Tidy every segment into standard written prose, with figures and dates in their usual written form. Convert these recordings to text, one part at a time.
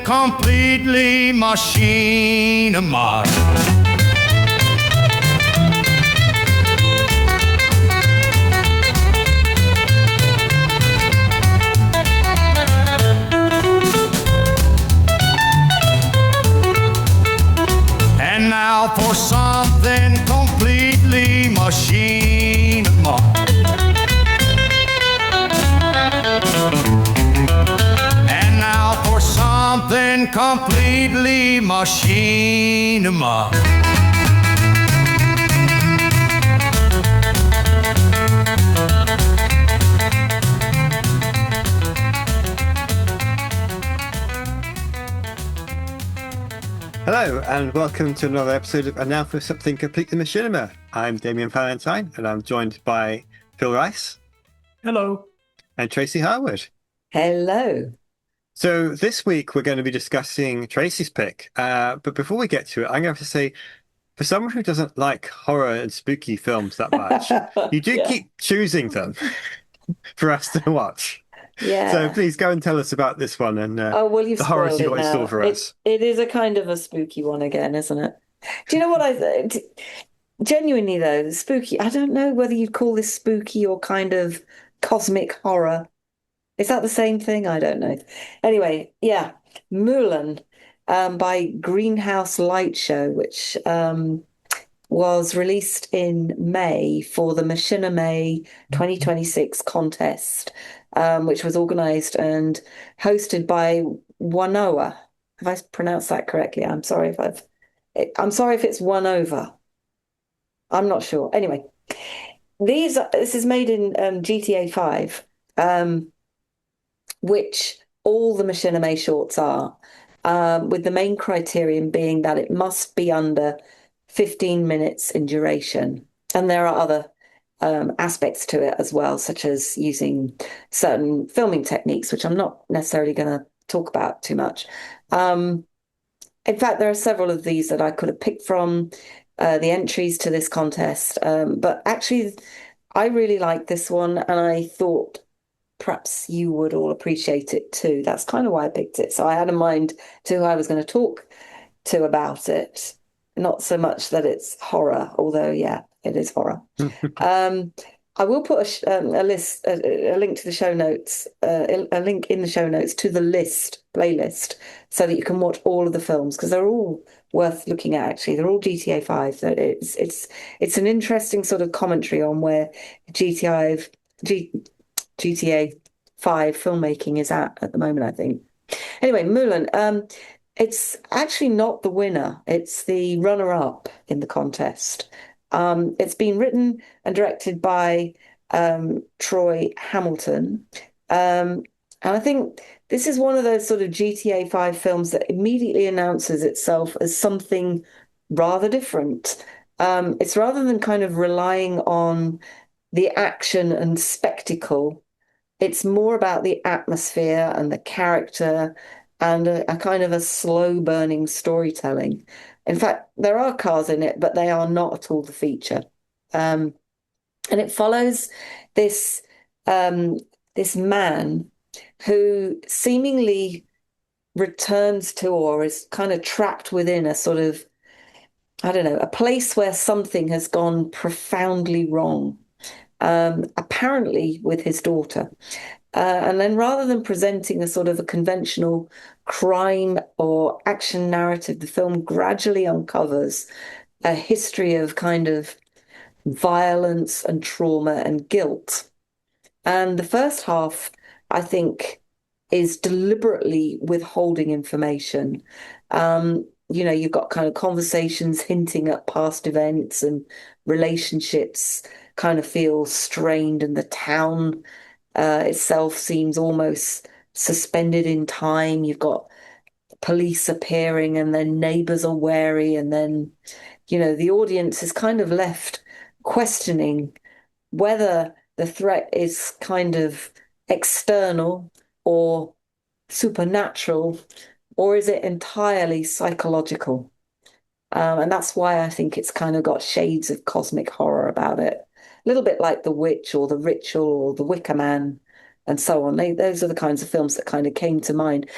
completely machinima. And now for something completely machinima. And now for something completely machinima. Hello and welcome to another episode of And Now for Something Completely Machinima. I'm Damien Valentine and I'm joined by Phil Rice. Hello. And Tracy Harwood. Hello. So this week we're going to be discussing Tracy's pick. But before we get to it, I'm going to say, for someone who doesn't like horror and spooky films that much, you do keep choosing them for us to watch. Yeah. So please go and tell us about this one and you've the horrors you got in now. store for us. It is a kind of a spooky one again, isn't it? Do you know what I think? Genuinely though, spooky, I don't know whether you'd call this spooky or kind of cosmic horror. Is that the same thing? I don't know. Anyway, yeah, MUELEN by Greenhouse Light Show, which was released in May for the Machinimay 2026 contest, which was organised and hosted by Wanoa. Have I pronounced that correctly? I'm sorry if it's one over. I'm not sure. Anyway, this is made in GTA 5, which all the Machinimay shorts are, with the main criterion being that it must be under 15 minutes in duration. And there are other aspects to it as well, such as using certain filming techniques, which I'm not necessarily going to talk about too much. In fact, there are several of these that I could have picked from the entries to this contest. But actually, I really like this one, and I thought perhaps you would all appreciate it too. That's kind of why I picked it. So I had in mind to who I was going to talk to about it. Not so much that it's horror, although, yeah, it is horror. I will put a link to the show notes, a link in the show notes to the playlist, so that you can watch all of the films, because they're all worth looking at, actually. They're all GTA 5. So it's an interesting sort of commentary on where GTA 5 filmmaking is at the moment, I think. Anyway, MUELEN, it's actually not the winner. It's the runner-up in the contest. It's been written and directed by Troy Hamilton. And I think this is one of those sort of GTA 5 films that immediately announces itself as something rather different. It's rather than kind of relying on the action and spectacle, it's more about the atmosphere and the character and a kind of a slow burning storytelling. In fact, there are cars in it, but they are not at all the feature. And it follows this man who seemingly returns to, or is kind of trapped within a sort of, I don't know, a place where something has gone profoundly wrong, apparently with his daughter. And then rather than presenting a sort of a conventional crime or action narrative, the film gradually uncovers a history of kind of violence and trauma and guilt. And the first half, I think, is deliberately withholding information. You've got kind of conversations hinting at past events, and relationships kind of feel strained, and the town itself seems almost suspended in time. You've got police appearing, and then neighbors are wary, and then, the audience is kind of left questioning whether the threat is kind of external or supernatural, or is it entirely psychological? And that's why I think it's kind of got shades of cosmic horror about it. A little bit like The Witch or The Ritual or The Wicker Man and so on. Those are the kinds of films that kind of came to mind.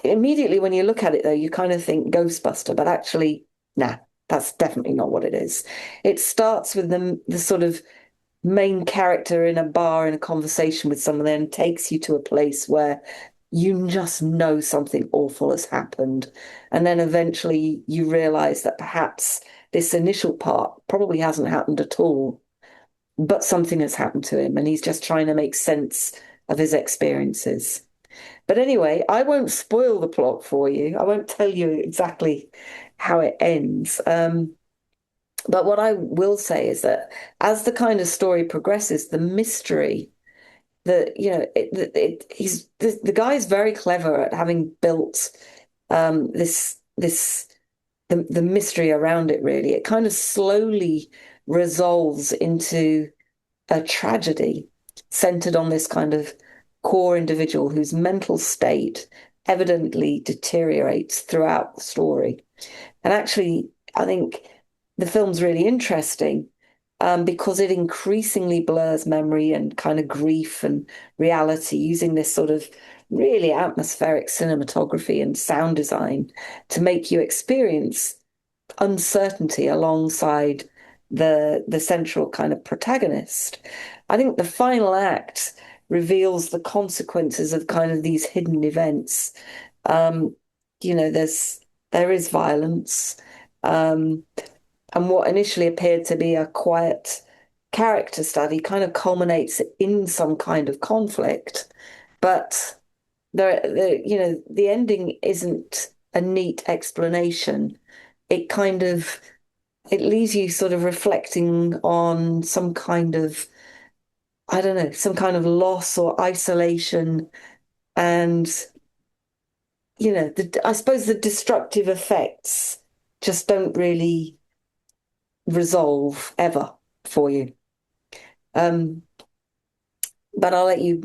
Immediately when you look at it, though, you kind of think Ghostbuster, but actually, nah, that's definitely not what it is. It starts with the sort of main character in a bar in a conversation with someone, then takes you to a place where you just know something awful has happened. And then eventually you realize that perhaps this initial part probably hasn't happened at all, but something has happened to him and he's just trying to make sense of his experiences. But anyway, I won't spoil the plot for you. I won't tell you exactly how it ends. But what I will say is that as the kind of story progresses, the mystery that, he's the guy is very clever at having built the mystery around it, really. It kind of slowly resolves into a tragedy centered on this kind of core individual whose mental state evidently deteriorates throughout the story. And actually, I think the film's really interesting because it increasingly blurs memory and kind of grief and reality using this sort of really atmospheric cinematography and sound design to make you experience uncertainty alongside the central kind of protagonist. I think the final act reveals the consequences of kind of these hidden events. Um, there is violence, and what initially appeared to be a quiet character study kind of culminates in some kind of conflict. But the ending isn't a neat explanation. It kind of it leaves you sort of reflecting on some kind of, I don't know, some kind of loss or isolation. And, I suppose the destructive effects just don't really resolve ever for you. Um, but I'll let you,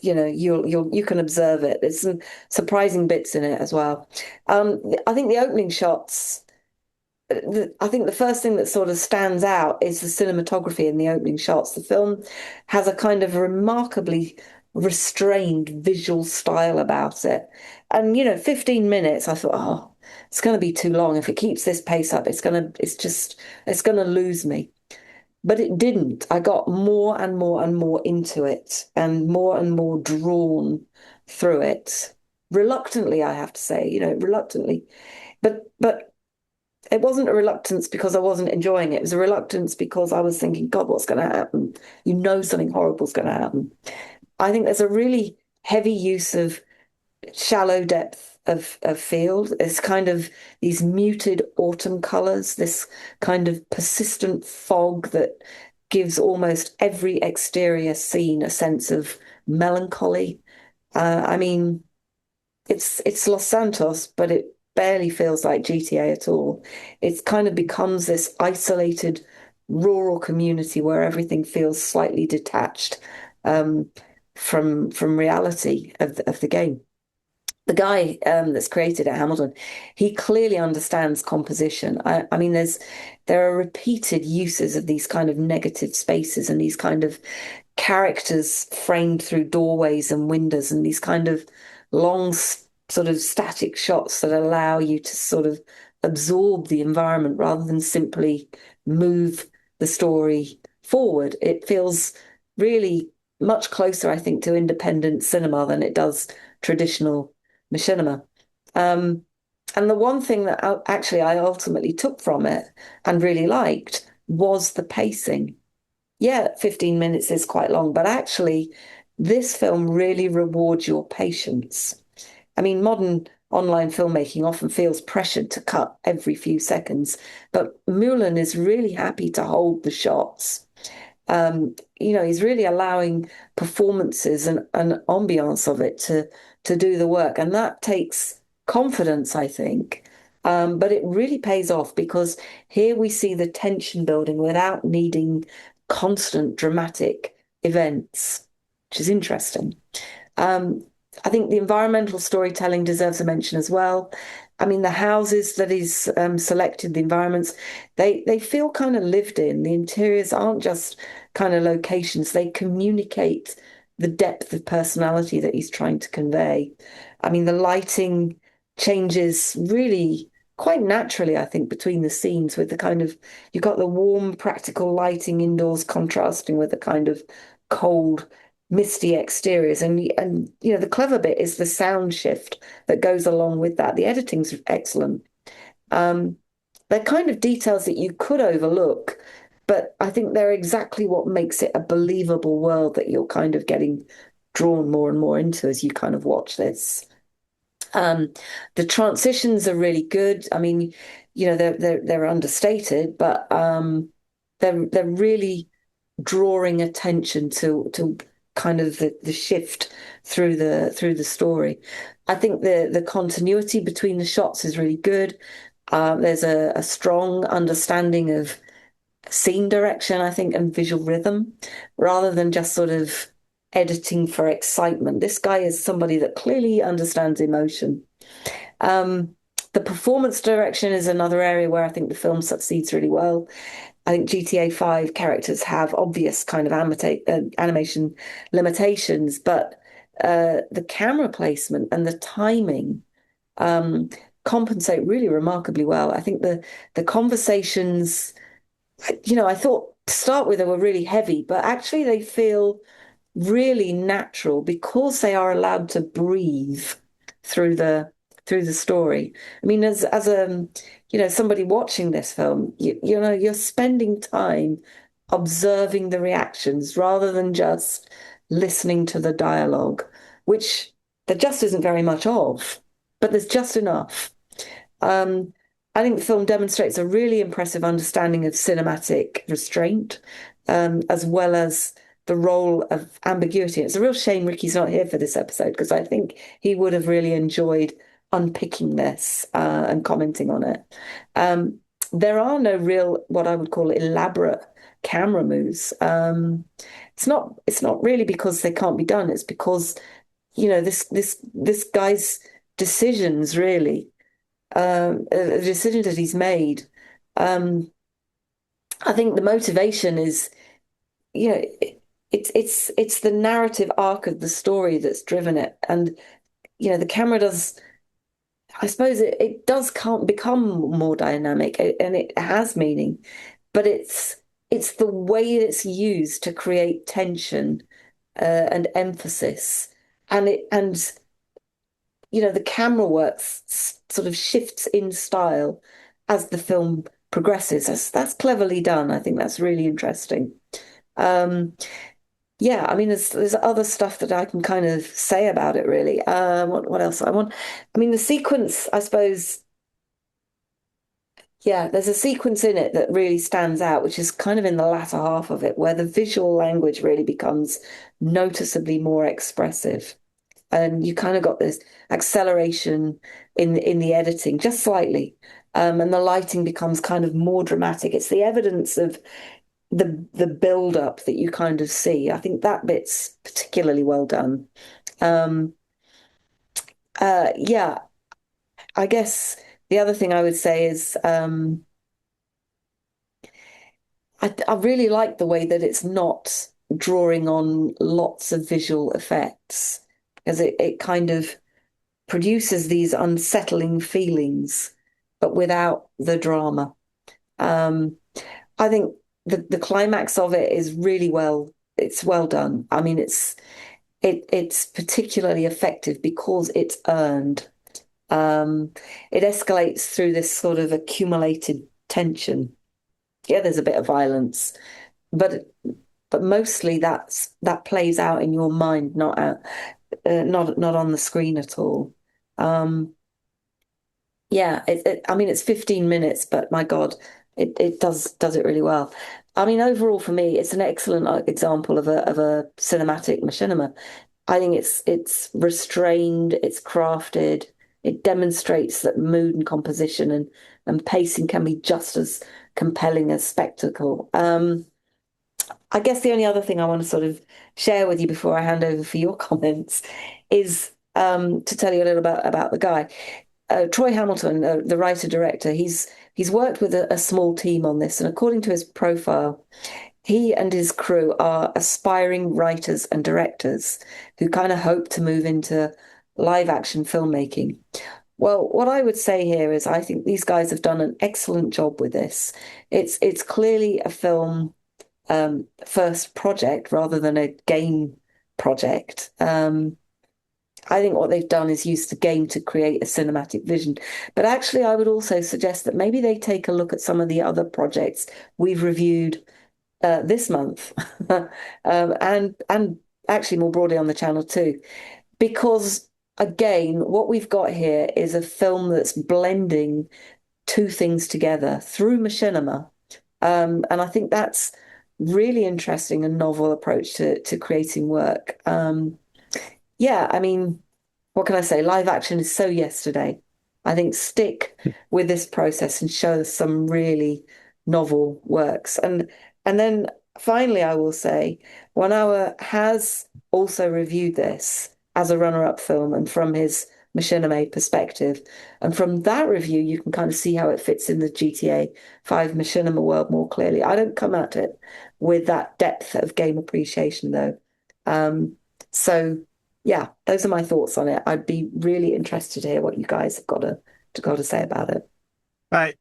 you can observe it. There's some surprising bits in it as well. I think the opening shots I think the first thing that sort of stands out is the cinematography in the opening shots. The film has a kind of remarkably restrained visual style about it. And, 15 minutes, I thought, oh, it's going to be too long. If it keeps this pace up, it's going to lose me. But it didn't. I got more and more and more into it and more drawn through it. Reluctantly, I have to say, reluctantly. But it wasn't a reluctance because I wasn't enjoying it. It was a reluctance because I was thinking, God, what's going to happen? Something horrible is going to happen. I think there's a really heavy use of shallow depth of field. It's kind of these muted autumn colors, this kind of persistent fog that gives almost every exterior scene a sense of melancholy. I mean, it's Los Santos, but it barely feels like GTA at all. It kind of becomes this isolated rural community where everything feels slightly detached um, from reality of the game. The guy that's created at Hamilton, he clearly understands composition. I mean, there are repeated uses of these kind of negative spaces and these kind of characters framed through doorways and windows and these kind of long sort of static shots that allow you to sort of absorb the environment rather than simply move the story forward. It feels really much closer, I think, to independent cinema than it does traditional machinima. Um, and the one thing that actually I ultimately took from it and really liked was the pacing. Yeah, 15 minutes is quite long, but actually, this film really rewards your patience. I mean, modern online filmmaking often feels pressured to cut every few seconds, but MUELEN is really happy to hold the shots. He's really allowing performances and ambiance of it to do the work, and that takes confidence, I think. But it really pays off because here we see the tension building without needing constant dramatic events, which is interesting. Um, I think the environmental storytelling deserves a mention as well. I mean, the houses that he's selected, the environments, they feel kind of lived in. The interiors aren't just kind of locations; they communicate the depth of personality that he's trying to convey. I mean, the lighting changes really quite naturally, I think, between the scenes with the kind of, you've got the warm, practical lighting indoors contrasting with the kind of cold, misty exteriors. And you know, the clever bit is the sound shift that goes along with that. The editing's excellent. Um, they're kind of details that you could overlook, but I think they're exactly what makes it a believable world that you're kind of getting drawn more and more into as you kind of watch this. Um, the transitions are really good. I mean, you know, they're understated, but they're really drawing attention to kind of the shift through the story. I think the continuity between the shots is really good. There's a strong understanding of scene direction, I think, and visual rhythm, rather than just sort of editing for excitement. This guy is somebody that clearly understands emotion. Um, the performance direction is another area where I think the film succeeds really well. I think GTA 5 characters have obvious kind of animation limitations, but the camera placement and the timing um, compensate really remarkably well. I think the conversations, you know, I thought to start with they were really heavy, but actually they feel really natural because they are allowed to breathe through the story. I mean, as a you know, somebody watching this film, you know, you're spending time observing the reactions rather than just listening to the dialogue, which there just isn't very much of, but there's just enough. Um, I think the film demonstrates a really impressive understanding of cinematic restraint, as well as the role of ambiguity. It's a real shame Ricky's not here for this episode because I think he would have really enjoyed unpicking this and commenting on it. Um, there are no real, what I would call elaborate camera moves. It's not really because they can't be done. It's because, you know, this guy's decisions really the decision that he's made. Um, I think the motivation is, you know, it's the narrative arc of the story that's driven it, and you know, the camera does. I suppose it does can't become more dynamic, and it has meaning, but it's the way it's used to create tension and emphasis, and you know, the camera work sort of shifts in style as the film progresses. That's cleverly done. I think that's really interesting. Um, yeah, I mean, there's other stuff that I can kind of say about it, really. What else I want? I mean, the sequence, I suppose. Yeah, there's a sequence in it that really stands out, which is kind of in the latter half of it, where the visual language really becomes noticeably more expressive. And you kind of got this acceleration in the editing just slightly, and the lighting becomes kind of more dramatic. It's the evidence of the build up that you kind of see. I think that bit's particularly well done. um yeah, I guess the other thing I would say is I really like the way that it's not drawing on lots of visual effects, because it kind of produces these unsettling feelings, but without the drama. Um, I think the climax of it is really it's well done. I mean, it's particularly effective because it's earned. Um, it escalates through this sort of accumulated tension. Yeah, there's a bit of violence, but mostly that plays out in your mind, not on the screen at all. Um, Yeah, I mean, it's 15 minutes, but my God, it does it really well. I mean, overall for me, it's an excellent example of a cinematic machinima. I think it's restrained, it's crafted, it demonstrates that mood and composition and pacing can be just as compelling as spectacle. I guess the only other thing I want to sort of share with you before I hand over for your comments is to tell you a little about the guy. Troy Hamilton, the writer director, he's worked with a small team on this, and according to his profile, he and his crew are aspiring writers and directors who kind of hope to move into live action filmmaking. Well, what I would say here is I think these guys have done an excellent job with this. It's clearly a film first project rather than a game project. I think what they've done is use the game to create a cinematic vision. But actually, I would also suggest that maybe they take a look at some of the other projects we've reviewed this month, and actually more broadly on the channel too, because again, what we've got here is a film that's blending two things together through machinima, and I think that's really interesting and novel approach to creating work. Yeah, I mean, what can I say? Live action is so yesterday. I think stick with this process and show us some really novel works. And then finally, I will say, 1 Hour has also reviewed this as a runner-up film and from his Machinima perspective. And from that review, you can kind of see how it fits in the GTA 5 Machinima world more clearly. I don't come at it with that depth of game appreciation, though. So yeah, those are my thoughts on it. I'd be really interested to hear what you guys have got to say about it. Right.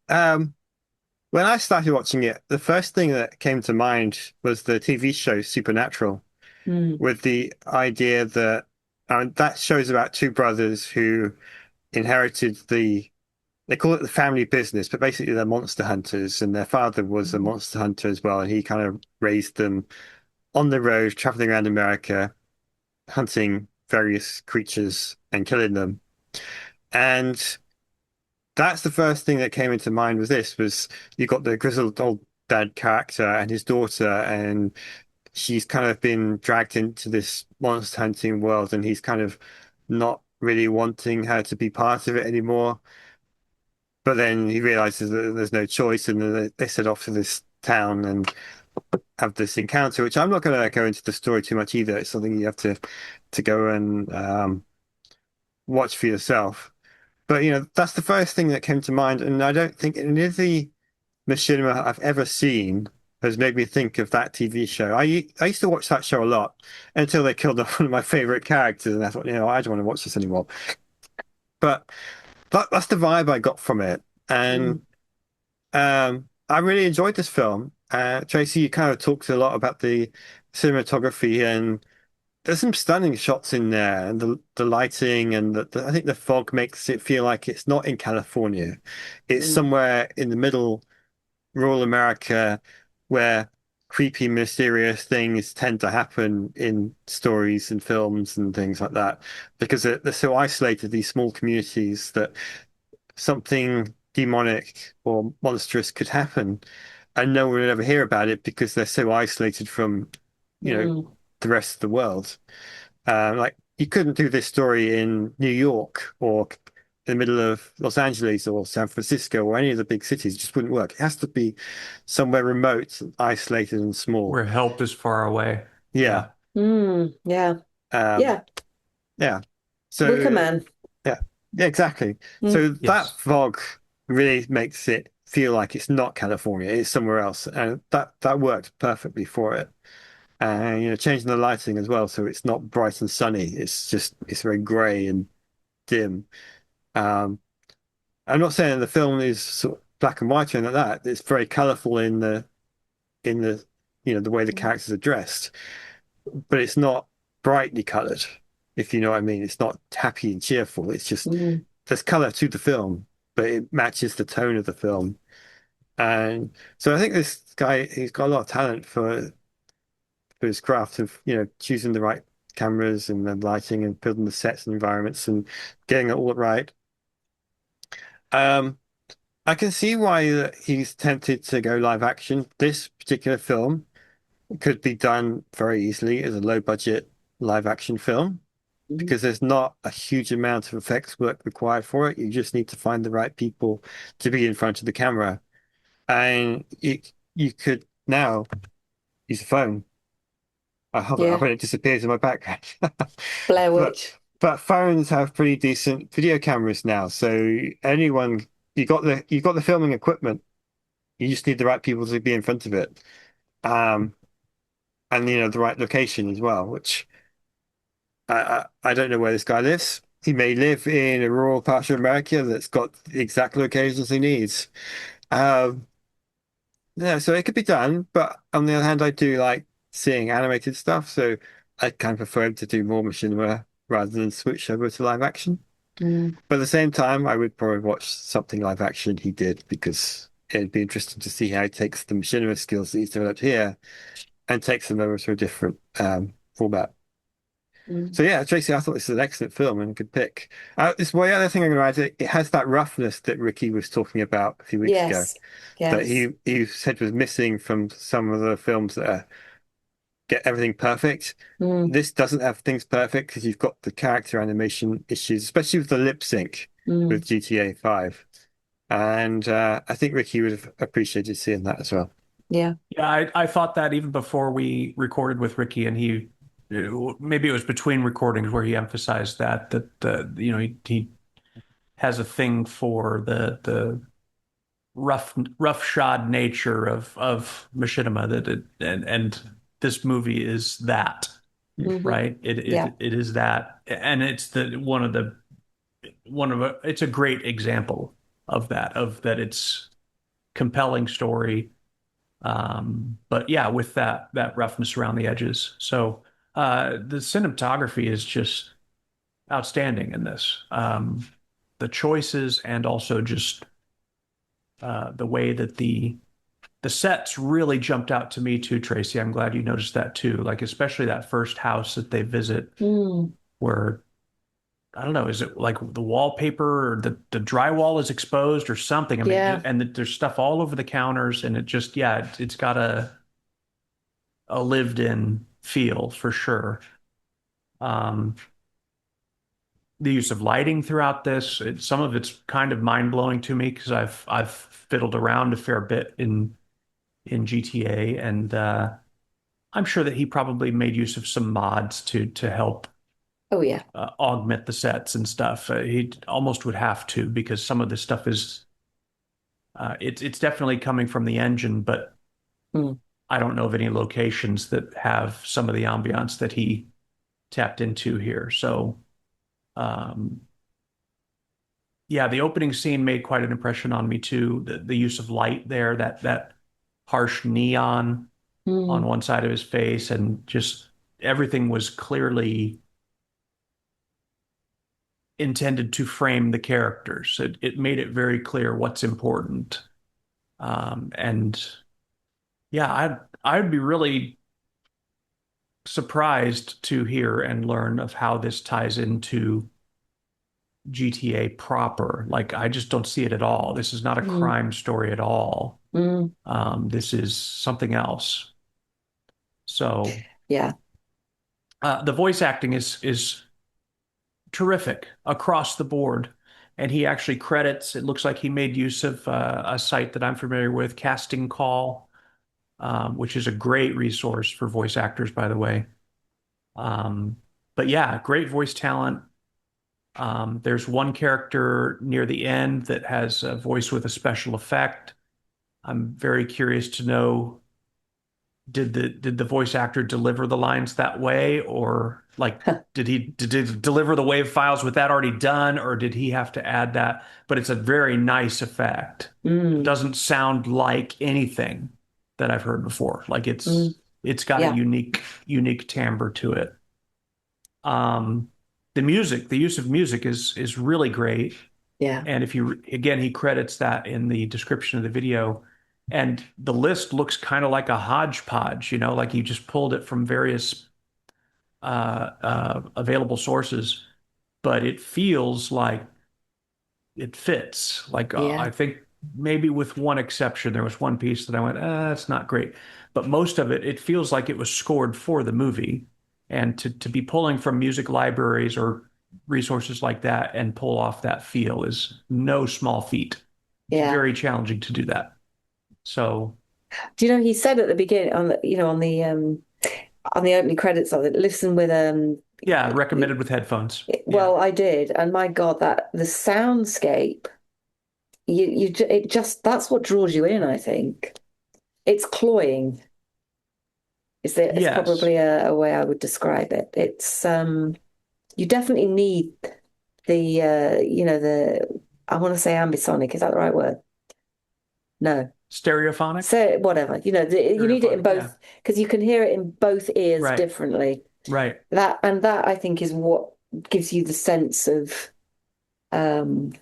When I started watching it, the first thing that came to mind was the TV show Supernatural, Mm, with the idea that that show's about two brothers who inherited they call it the family business, but basically they're monster hunters, and their father was a mm, monster hunter as well, and he kind of raised them on the road, traveling around America, hunting various creatures and killing them. And that's the first thing that came into mind was this was you got the grizzled old dad character and his daughter, and she's kind of been dragged into this monster hunting world, and he's kind of not really wanting her to be part of it anymore. But then he realizes that there's no choice, and then they set off to this town and have this encounter, which I'm not going to go into the story too much either. It's something you have to go and watch for yourself. But that's the first thing that came to mind, and I don't think any of the machinima I've ever seen has made me think of that TV show. I used to watch that show a lot until they killed off one of my favorite characters, and I thought, I don't want to watch this anymore. But that's the vibe I got from it, and mm, I really enjoyed this film. Tracy, you kind of talked a lot about the cinematography, and there's some stunning shots in there, and the lighting, and I think the fog makes it feel like it's not in California. It's mm, somewhere in the middle, rural America, where creepy, mysterious things tend to happen in stories and films and things like that, because they're so isolated, these small communities, that something demonic or monstrous could happen, and no one would ever hear about it because they're so isolated from, you know, mm. the rest of the world. Like you couldn't do this story in New York or in the middle of Los Angeles or San Francisco or any of the big cities. It just wouldn't work. It has to be somewhere remote, isolated, and small. Where help is far away. Yeah. Yeah. Yeah, Um, yeah. yeah. Wicker So Man. yeah, yeah, exactly. Mm, So that Yes. fog really makes it feel like it's not California, it's somewhere else. And that worked perfectly for it. And changing the lighting as well, so it's not bright and sunny. It's very grey and dim. Um, I'm not saying the film is sort of black and white or anything like that. It's very colourful in the the way the characters are dressed, but it's not brightly coloured, if you know what I mean. It's not happy and cheerful. It's just mm. there's colour to the film, but it matches the tone of the film. And so I think this guy, he's got a lot of talent for his craft of choosing the right cameras and the lighting and building the sets and environments and getting it all right. Um, I can see why he's tempted to go live action. This particular film could be done very easily as a low budget live action film Mm. because there's not a huge amount of effects work required for it. You just need to find the right people to be in front of the camera. And you could now use a phone. I hope Yeah, it disappears in my background. Blair But Witch. but phones have pretty decent video cameras now, so anyone you got the filming equipment. You just need the right people to be in front of it, um, and the right location as well. Which I don't know where this guy lives. He may live in a rural part of America that's got the exact locations he needs. Um, yeah, so it could be done, but on the other hand, I do like seeing animated stuff, so I kind of prefer him to do more machinima rather than switch over to live action. Mm, But at the same time, I would probably watch something live action he did because it'd be interesting to see how he takes the machinima skills that he's developed here and takes them over to a different format. mm. So yeah, Tracy, I thought this was an excellent film and a good pick. This one other thing I'm going to add, it has that roughness that Ricky was talking about a few weeks ago Yes, that yes. he said was missing from some of the films that get everything perfect. Mm, This doesn't have things perfect because you've got the character animation issues, especially with the lip sync mm. with GTA 5. And I think Ricky would have appreciated seeing that as well. Yeah. Yeah, I thought that even before we recorded with Ricky, and maybe it was between recordings where he emphasized that he has a thing for the roughshod nature of machinima and this movie is that, Hmm. right? It Yeah. it it is that, and it's the one of it's a great example of that it's compelling story. But yeah, with that roughness around the edges. So the cinematography is just outstanding in this. The choices and also just the way that the sets really jumped out to me too, Tracy. I'm glad you noticed that too. Like especially that first house that they visit, Mm, where I don't know, is it like the wallpaper or the drywall is exposed or something? I mean, yeah. there's stuff all over the counters, and it just yeah, it's got a lived in feel for sure. Um, the use of lighting throughout this, some of it's kind of mind blowing to me because I've fiddled around a fair bit in GTA, and I'm sure that he probably made use of some mods to help Oh, yeah. augment the sets and stuff. He almost would have to because some of this stuff is it's definitely coming from the engine, but Mm, I don't know of any locations that have some of the ambiance that he tapped into here. So um, yeah, the opening scene made quite an impression on me too. The use of light there, that harsh neon on mm. one side of his face, and just everything was clearly intended to frame the characters. It made it very clear what's important. And yeah, I'd be really surprised to hear and learn of how this ties into GTA proper. Like, I just don't see it at all. This is not a Mm, crime story at all. mm. This is something else. So Yeah. the voice acting is terrific across the board. And he actually credits, it looks like he made use of a site that I'm familiar with, Casting Call, which is a great resource for voice actors, by the way. Um, but yeah, great voice talent. There's one character near the end that has a voice with a special effect. I'm very curious to know, did the voice actor deliver the lines that way, or like did he deliver the wave files with that already done, or did he have to add that? But it's a very nice effect. It Mm, doesn't sound like anything that I've heard before. Like mm. it's got a Yeah. unique timbre to it. Um, the use of music is really great. Yeah. And if you, again, he credits that in the description of the video. And the list looks kind of like a hodgepodge, like you just pulled it from various available sources, but it feels like it fits. Like Yeah. I think maybe with one exception, there was one piece that I went, that's not great. But most of it, it feels like it was scored for the movie. And to be pulling from music libraries or resources like that and pull off that feel is no small feat. It's Yeah. very challenging to do that. So, Do he said at the beginning on the opening credits of it, listen with Yeah, recommended with headphones. Yeah. Well, I did, and my God, that the soundscape, it just that's what draws you in, I think. It's cloying. Is Yes. probably a way I would describe it. It's you definitely need the the I want to say ambisonic, is that the right word? No. Stereophonic? So whatever, you need it in Stereophonic, yeah. both because you can hear it in both ears Right. differently. Right. That I think is what gives you the sense of um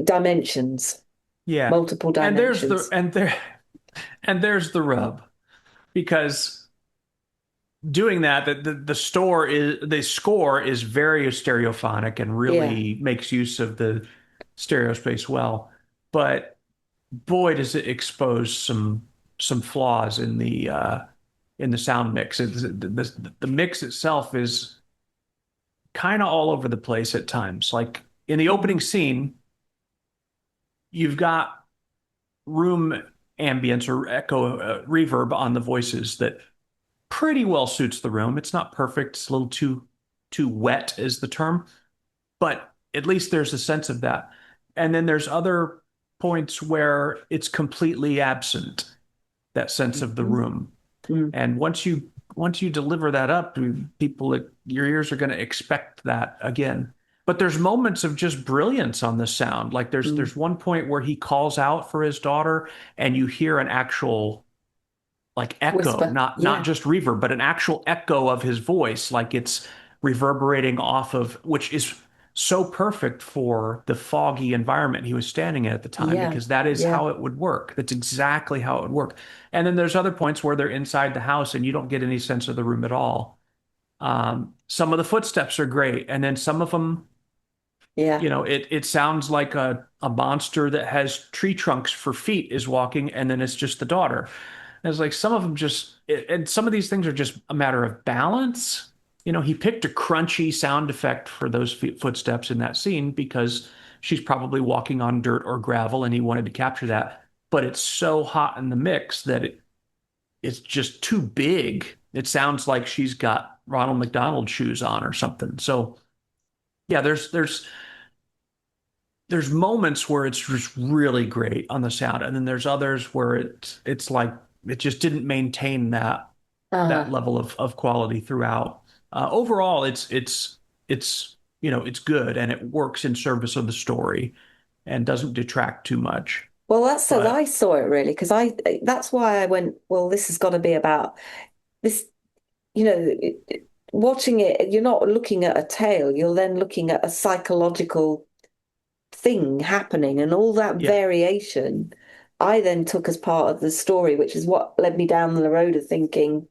dimensions, Yeah. multiple And there's the dimensions. and there and there's the rub because doing that, the score is very stereophonic and Yeah, really makes use of the stereo space well. But boy, does it expose some flaws in the sound mix. The mix itself is kind of all over the place at times. Like in the opening mm, scene, you've got room ambience or echo reverb on the voices that pretty well suits the room. It's not perfect. It's a little too wet is the term, but at least there's a sense of that. And then there's other points where it's completely absent, that sense of the mm, room. mm, And once you deliver that up, people your ears are going to expect that again. But there's moments of just brilliance on the sound. Like mm. there's one point where he calls out for his daughter, and you hear an actual like echo, Whisper. not Yeah, just reverb, but an actual echo of his voice, like it's reverberating off of, which is so perfect for the foggy environment he was standing in at the time, yeah, because that is yeah, how it would work. That's exactly how it would work. And then there's other points where they're inside the house and you don't get any sense of the room at all. Some of the footsteps are great, and then some of them, yeah, it sounds like a monster that has tree trunks for feet is walking, and then it's just the daughter. And it's like some of them and some of these things are just a matter of balance. He picked a crunchy sound effect for those footsteps in that scene because she's probably walking on dirt or gravel, and he wanted to capture that. But it's so hot in the mix that it's just too big. It sounds like she's got Ronald McDonald shoes on or something. So yeah, there's moments where it's just really great on the sound, and then there's others where it's like it just didn't maintain that uh-huh. level of quality throughout. Overall, it's good and it works in service of the story and doesn't detract too much. Well, that's as But I saw it really, because that's why I went, well, this has got to be about this, watching it, you're not looking at a tale, you're then looking at a psychological thing happening and all that yeah, variation. I then took as part of the story, which is what led me down the road of thinking,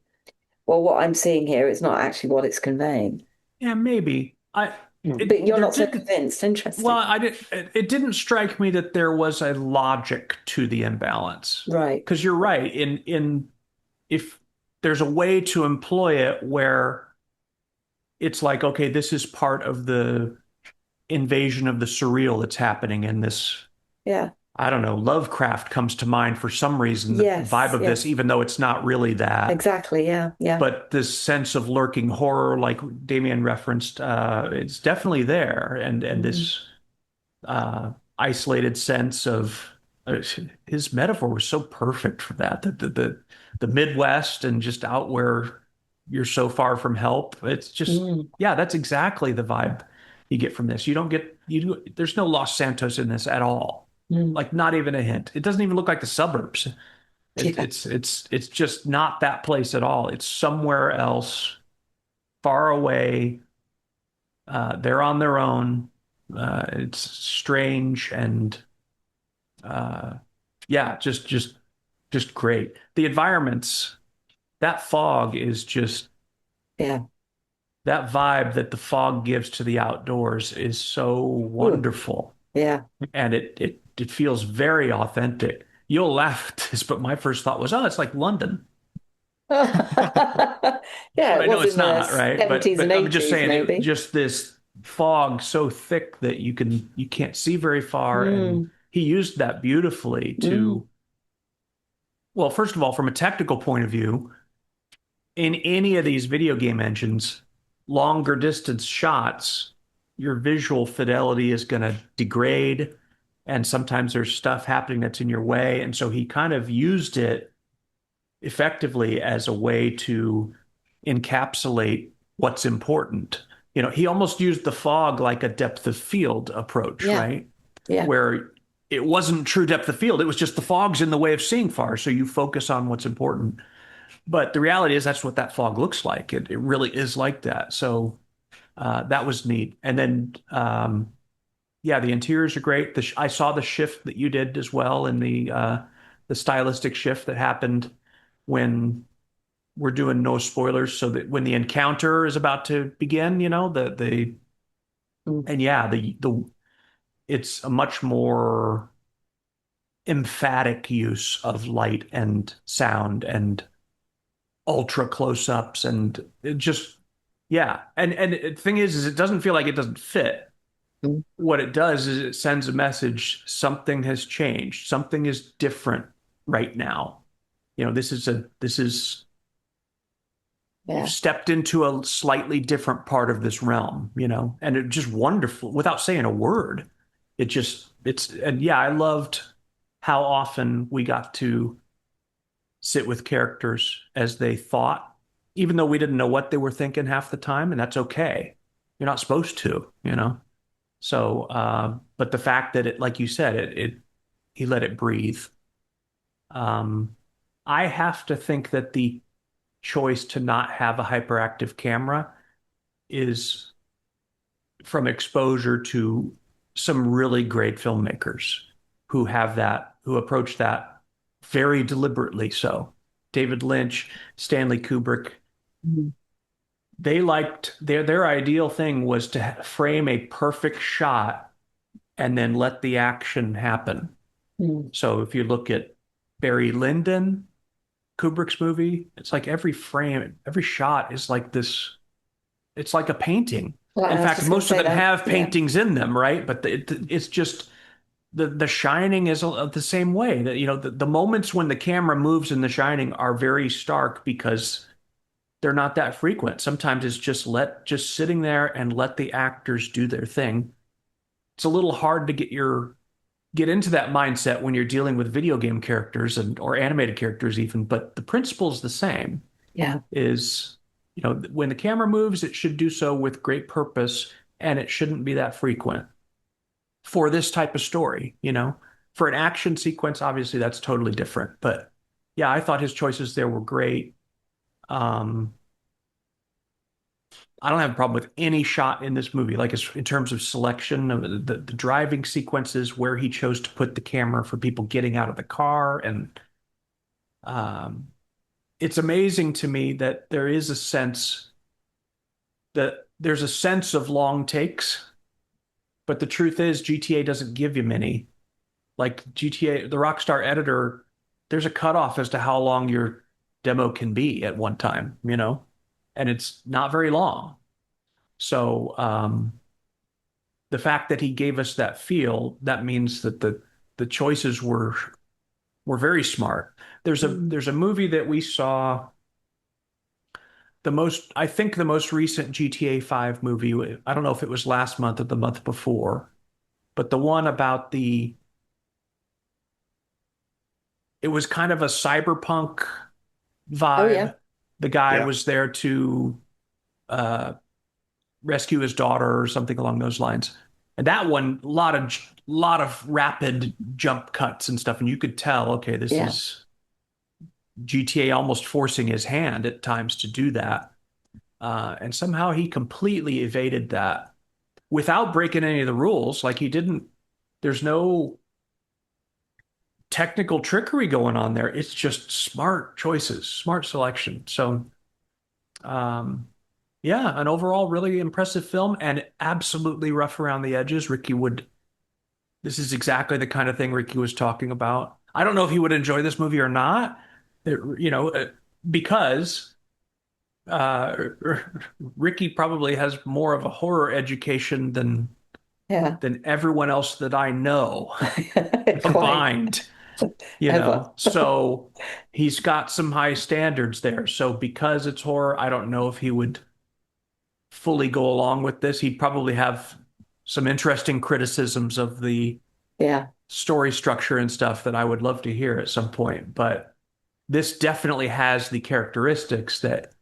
well, what I'm seeing here is not actually what it's conveying. yeah, maybe Mm. But you're there not so didn't. convinced. Well, Interesting. it didn't strike me that there was a logic to the imbalance. Right. Because you're right. In if there's a way to employ it where it's like, okay, this is part of the invasion of the surreal that's happening in this. Yeah. I don't know, Lovecraft comes to mind for some reason, the vibe Yes. of this, Yes. even though it's not really that. Exactly. Yeah. Yeah. But this sense of lurking horror, like Damien referenced, it's definitely there. And Mm. this isolated sense of his metaphor was so perfect for that. The Midwest and just out where you're so far from help. It's just Mm. yeah, that's exactly the vibe you get from this. You don't get there's no Los Santos in this at all. Mm. Like not even a hint. It doesn't even look like the suburbs. Yeah. It's just not that place at all. It's somewhere else, far away. They're on their own. It's strange and uh, yeah, just great. The environments, that fog is just Yeah. that vibe that the fog gives to the outdoors is so Ooh. wonderful, Yeah. and it feels very authentic. You'll laugh at this, but my first thought was, oh, it's like London. Yeah, But it I know was it's in the not, right? But 70s and but I'm just 80s, saying it maybe. just this fog so thick that you can't see very far, and Mm. he used that beautifully Mm. to, well, first of all, from a technical point of view, in any of these video game engines, longer distance shots, your visual fidelity is going to degrade. And sometimes there's stuff happening that's in your way. And so he kind of used it effectively as a way to encapsulate what's important. He almost used the fog like a depth of field approach, Yeah. right? Yeah. Where it wasn't true depth of field. It was just the fog's in the way of seeing far. So you focus on what's important. But the reality is that's what that fog looks like. It really is like that. So that was neat. And then, yeah, the interiors are great. I saw the shift that you did as well in the stylistic shift that happened when we're doing no spoilers, so that when the encounter is about to begin, the Mm. and yeah, the it's a much more emphatic use of light and sound and ultra close-ups and it just yeah. And the thing is it doesn't feel like it doesn't fit. Mm. What it does is it sends a message, something has changed, something is different right now. This is Yeah. you've stepped into a slightly different part of this realm, and it just wonderful without saying a word. And yeah, I loved how often we got to sit with characters as they thought, even though we didn't know what they were thinking half the time, and that's okay. You're not supposed to. So, but the fact that like you said, he let it breathe. Um, I have to think that the choice to not have a hyperactive camera is from exposure to some really great filmmakers who approach that very deliberately. So David Lynch, Stanley Kubrick, Mm. they liked their ideal thing was to frame a perfect shot and then let the action happen. Mm. So if you look at Barry Lyndon, Kubrick's movie, it's like every frame, every shot is like this. It's like a painting. Well, In I was fact, just going to most of say them that. have Yeah. paintings in them, right? But it's just the Shining is the same way. That the moments when the camera moves in The Shining are very stark because they're not that frequent. Sometimes it's just sitting there and let the actors do their thing. It's a little hard to get into that mindset when you're dealing with video game characters or animated characters even, but the principle's the same. Yeah. Is when the camera moves, it should do so with great purpose, and it shouldn't be that frequent for this type of story. For an action sequence, obviously that's totally different. But yeah, I thought his choices there were great. Um, I don't have a problem with any shot in this movie, like in terms of selection of the driving sequences, where he chose to put the camera for people getting out of the car. And um, it's amazing to me that there's a sense of long takes, but the truth is GTA doesn't give you many. Like GTA, the Rockstar editor, there's a cutoff as to how long your demo can be at one time, and it's not very long. So the fact that he gave us that feel, that means that the choices were very smart. There's a Mm. there's a movie that we saw I think the most recent GTA 5 movie. I don't know if it was last month or the month before, but the one about it was kind of a cyberpunk Oh, yeah. vibe. The guy Yeah. was there to uh, rescue his daughter or something along those lines. And that one, a lot of rapid jump cuts and stuff, and you could tell, okay, this Yeah. is GTA almost forcing his hand at times to do that. And somehow he completely evaded that without breaking any of the rules. Like he didn't, there's no technical trickery going on there. It's just smart choices, smart selection. So, um, yeah, an overall really impressive film and absolutely rough around the edges. This is exactly the kind of thing Ricky was talking about. I don't know if he would enjoy this movie or not, because uh, Ricky probably has more of a horror education Yeah. than everyone else that I know Quite. combined. Ever. So he's got some high standards there. So because it's horror, I don't know if he would fully go along with this. He'd probably have some interesting criticisms of the Yeah. story structure and stuff that I would love to hear at some point. But this definitely has the characteristics that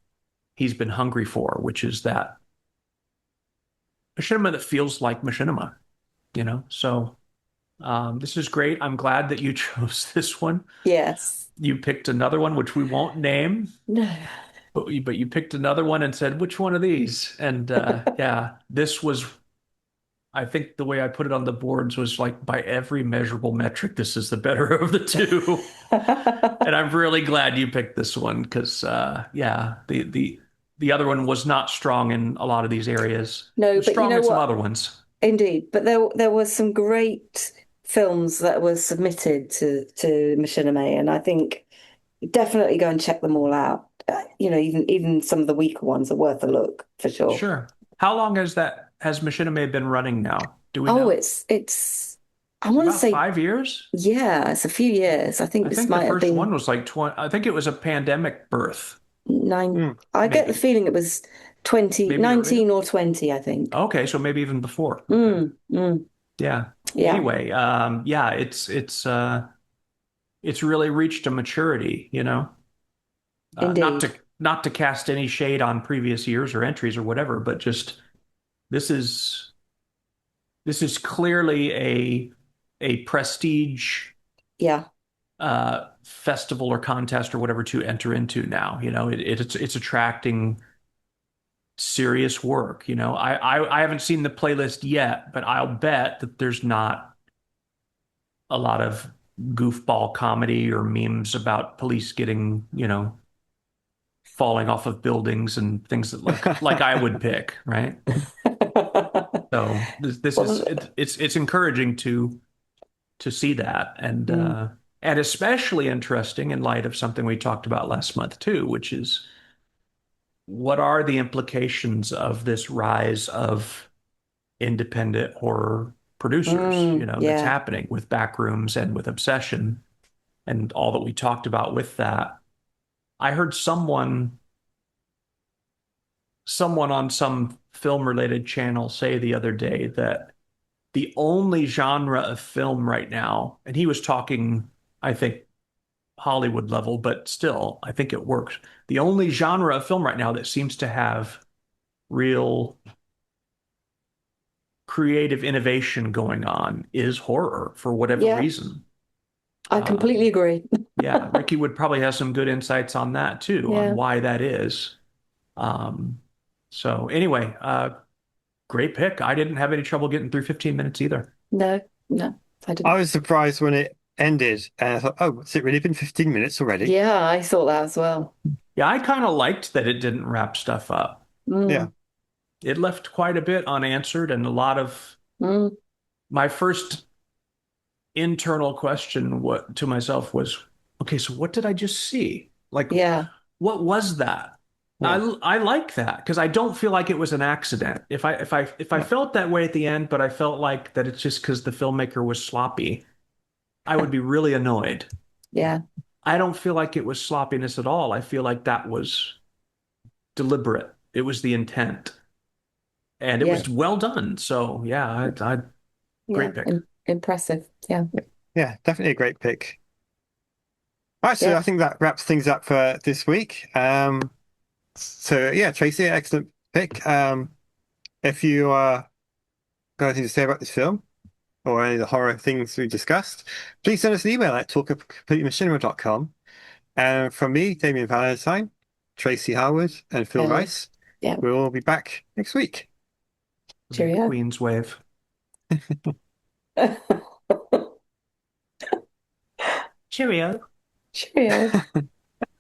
he's been hungry for, which is that machinima that feels like machinima. So this is great. I'm glad that you chose this one. Yes. You picked another one, which we won't name, No. but you picked another one and said, which one of these? And yeah, this was, I think the way I put it on the boards was like by every measurable metric, this is the better of the two. And I'm really glad you picked this one because yeah, the other one was not strong in a lot of these areas. It No, was but you strong know in some what? other ones. Indeed. But there were some great films that were submitted to Machinima, and I think definitely go and check them all out. Even some of the weaker ones are worth a look for sure. Sure. How long has Machinima been running now? Do we Oh, know? it's I want to About say, 5 years? yeah, it's a few years. I think I this think the might have first one been was like 20. I think it was a pandemic birth, nine. Mm. I get the maybe. feeling it was Maybe earlier. 19 or 20, I think. Okay, so maybe even before. Okay. Mm. Yeah. Yeah, Anyway, yeah, it's really reached a maturity. Not to indeed. not to cast any shade on previous years or entries or whatever, but just this is this is clearly a prestige Yeah, festival or contest or whatever to enter into now. It's attracting serious work. I haven't seen the playlist yet, but I'll bet that there's not a lot of goofball comedy or memes about police getting falling off of buildings and things that like I would pick, right? So this is well, it's encouraging to see that mm, and especially interesting in light of something we talked about last month too, which is what are the implications of this rise of independent horror producers that's yeah, happening with Backrooms and with Obsession and all that we talked about with that. I heard someone on some film related channel say the other day that the only genre of film right now, and he was talking, I think, Hollywood level, but still, I think it works. The only genre of film right now that seems to have real creative innovation going on is horror for whatever yeah, reason. I completely Um, agree. yeah, Ricky would probably have some good insights on that too, on Yeah, why that is. Um, so anyway, great pick. I didn't have any trouble getting through 15 minutes either. no, no, I I didn't. was surprised when it ended, and I thought, oh, has it really been 15 minutes already? Yeah, I thought that as well. Yeah, I kind of liked that it didn't wrap stuff up. Yeah. Mm, It left quite a bit unanswered, and a lot of mm, my first internal question to myself was, okay, so what did I just see? Like, yeah, what was that? I Yeah. I like that because I don't feel like it was an accident. If I Yeah. felt that way at the end, but I felt like that it's just because the filmmaker was sloppy, I would be really annoyed. yeah, I don't feel like it was sloppiness at all. I feel like that was deliberate. It was the intent, and it yeah, was well done. So yeah, I yeah. great pick. Impressive. Yeah, Yeah, definitely a great pick. All right, so I yeah. think that wraps things up for this week. So yeah, Tracy, excellent pick. If you got anything to say about this film or any of the horror things we discussed, please send us an email at talk@completemachinima.com. And from me, Damien Valentine, Tracy Howard, and Phil Ellie. Rice, Yeah. we'll be back next week. Big Cheerio. Queen's wave. Cheerio. Cheerio.